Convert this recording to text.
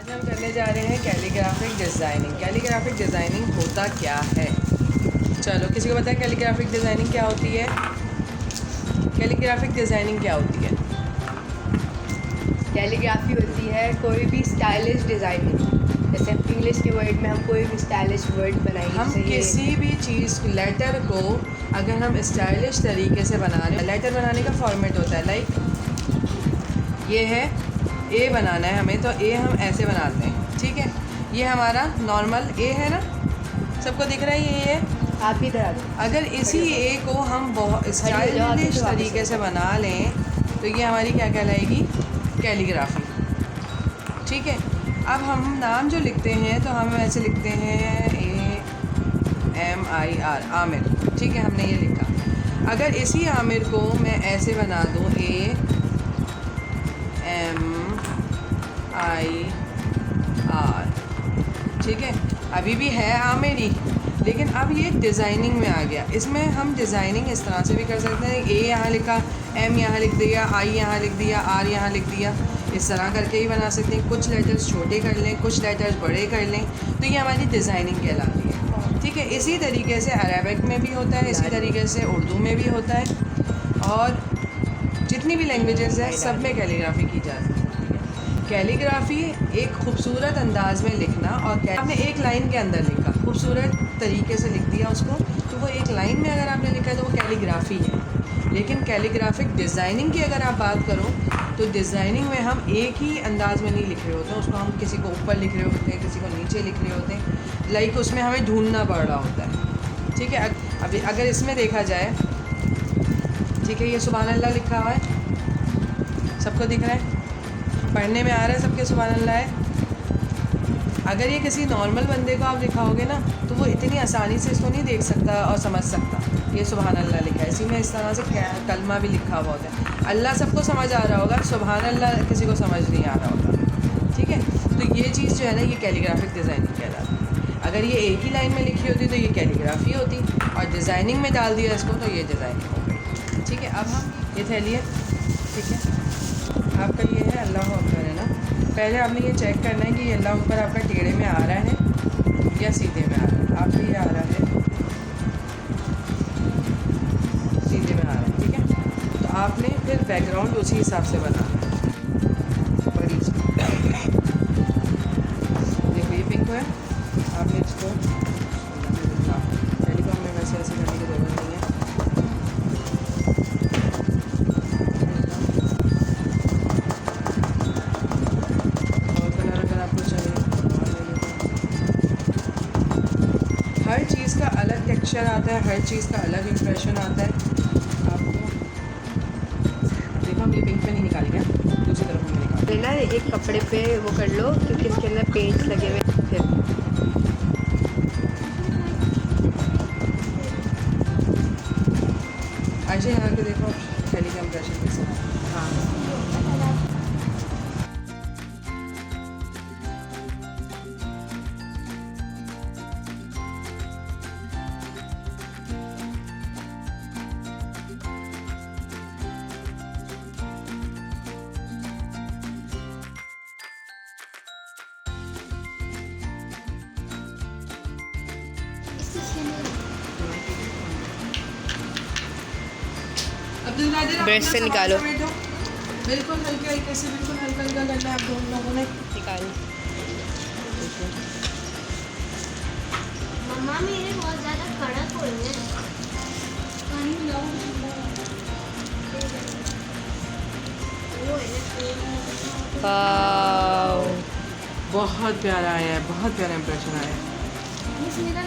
आज हम करने जा रहे हैं कैलीग्राफिक डिज़ाइनिंग। कैलीग्राफिक डिज़ाइनिंग होता क्या है? चलो, किसी को पता है कैलीग्राफिक डिज़ाइनिंग क्या होती है? कैलीग्राफिक डिज़ाइनिंग क्या होती है? कैलीग्राफी होती है कोई भी स्टाइलिश डिज़ाइनिंग। जैसे इंग्लिश के वर्ड में हम कोई भी स्टाइलिश वर्ड बनाएंगे। हम किसी भी चीज़ लेटर को अगर हम स्टाइलिश तरीके से बना रहे हैं, लेटर बनाने का फॉर्मेट होता है। लाइक ये है ए बनाना है हमें, तो ए हम ऐसे बनाते हैं, ठीक है। ये हमारा नॉर्मल ए है ना, सबको दिख रहा है ये है। आप ही इधर आ जाओ। अगर इसी ए को हम बहुत स्टाइलिश तरीके से बना लें तो ये हमारी क्या कहलाएगी? कैलीग्राफी, ठीक है। अब हम नाम जो लिखते हैं तो हम ऐसे लिखते हैं AMIR, आमिर, ठीक है, हमने ये लिखा। अगर इसी आमिर को मैं ऐसे बना दूँ AMIR, ठीक है, अभी भी है आमिर ही, लेकिन अब ये डिज़ाइनिंग में आ गया। इसमें हम डिज़ाइनिंग इस तरह से भी कर सकते हैं, ए यहाँ लिखा, एम यहाँ लिख दिया, आई यहाँ लिख दिया, आर यहाँ लिख दिया, इस तरह करके ही बना सकते हैं। कुछ लेटर्स छोटे कर लें, कुछ लेटर्स बड़े कर लें, तो ये हमारी डिज़ाइनिंग कहलाती है, ठीक है। इसी तरीके से अरेबिक में भी होता है, इसी तरीके से उर्दू में भी होता है, और जितनी भी लैंग्वेजेस हैं सब में कैलीग्राफी की जाती है। कैलीग्राफी एक खूबसूरत अंदाज में लिखना, और आपने एक लाइन के अंदर लिखा, खूबसूरत तरीके से लिख दिया उसको, तो वो एक लाइन में अगर आपने लिखा है तो वो कैलीग्राफी है। लेकिन कैलीग्राफिक डिज़ाइनिंग की अगर आप बात करो तो डिज़ाइनिंग में हम एक ही अंदाज में नहीं लिख रहे होते हैं, उसको हम किसी को ऊपर लिख रहे होते हैं, किसी को नीचे लिख रहे होते हैं, लाइक उसमें हमें ढूंढना पड़ रहा होता है, ठीक है। अभी अगर इसमें देखा जाए, ठीक है, ये सुभान अल्लाह लिखा हुआ है, सबको दिख रहा है, पढ़ने में आ रहा है सबके सुभान अल्लाह है। अगर ये किसी नॉर्मल बंदे को आप दिखाओगे ना तो वो इतनी आसानी से इसको नहीं देख सकता और समझ सकता। ये सुभान अल्लाह लिखा है, इसी में इस तरह से कलमा भी लिखा हुआ होता है। अल्लाह सबको समझ आ रहा होगा, सुभान अल्लाह किसी को समझ नहीं आ रहा होगा, ठीक है। तो ये चीज़ जो है ना, ये कैलीग्राफिक डिज़ाइनिंग कहलाती है। अगर ये एक ही लाइन में लिखी होती तो ये कैलीग्राफी होती, और डिज़ाइनिंग में डाल दिया इसको तो ये डिज़ाइनिंग हो गई, ठीक है। अब हम ये थैली है, ठीक है, आपका ये है अल्लाह अकबर है ना। पहले आपने ये चेक करना है कि ये अल्लाह अकबर आपका टेढ़े में आ रहा है या सीधे में आ रहा है। आपका ये आ रहा है सीधे में आ रहा है, ठीक है। तो आपने फिर बैकग्राउंड उसी हिसाब से बनाना है, बड़ी देखो ये पिंक है, आपने इसको टेलीकॉम में वैसे ऐसे करने की ज़रूरत नहीं है। हर चीज़ का अलग टेक्सचर आता है, हर चीज़ का अलग इम्प्रेशन आता है। आपको देखो, हम ये पिंक पे नहीं निकाल गया, दूसरी तरफ हमने निकाल ना एक कपड़े पे वो कर लो, क्योंकि इसके अंदर पेंट्स लगे हुए हैं। फिर अच्छा, यहाँ के देखो थैली का इम्प्रेशन कैसा है। हाँ, अब्दुल कादिर, ब्रश से निकालो। बिल्कुल हल्के हल्के से, बिल्कुल हल्का हल्का करना है आप दोनों लोगों ने। निकालो। मम्मा मेरे बहुत ज़्यादा कड़क हो रहे हैं। वाव, बहुत प्यारा आया है, बहुत प्यारा इम्प्रेशन आया है। मेरा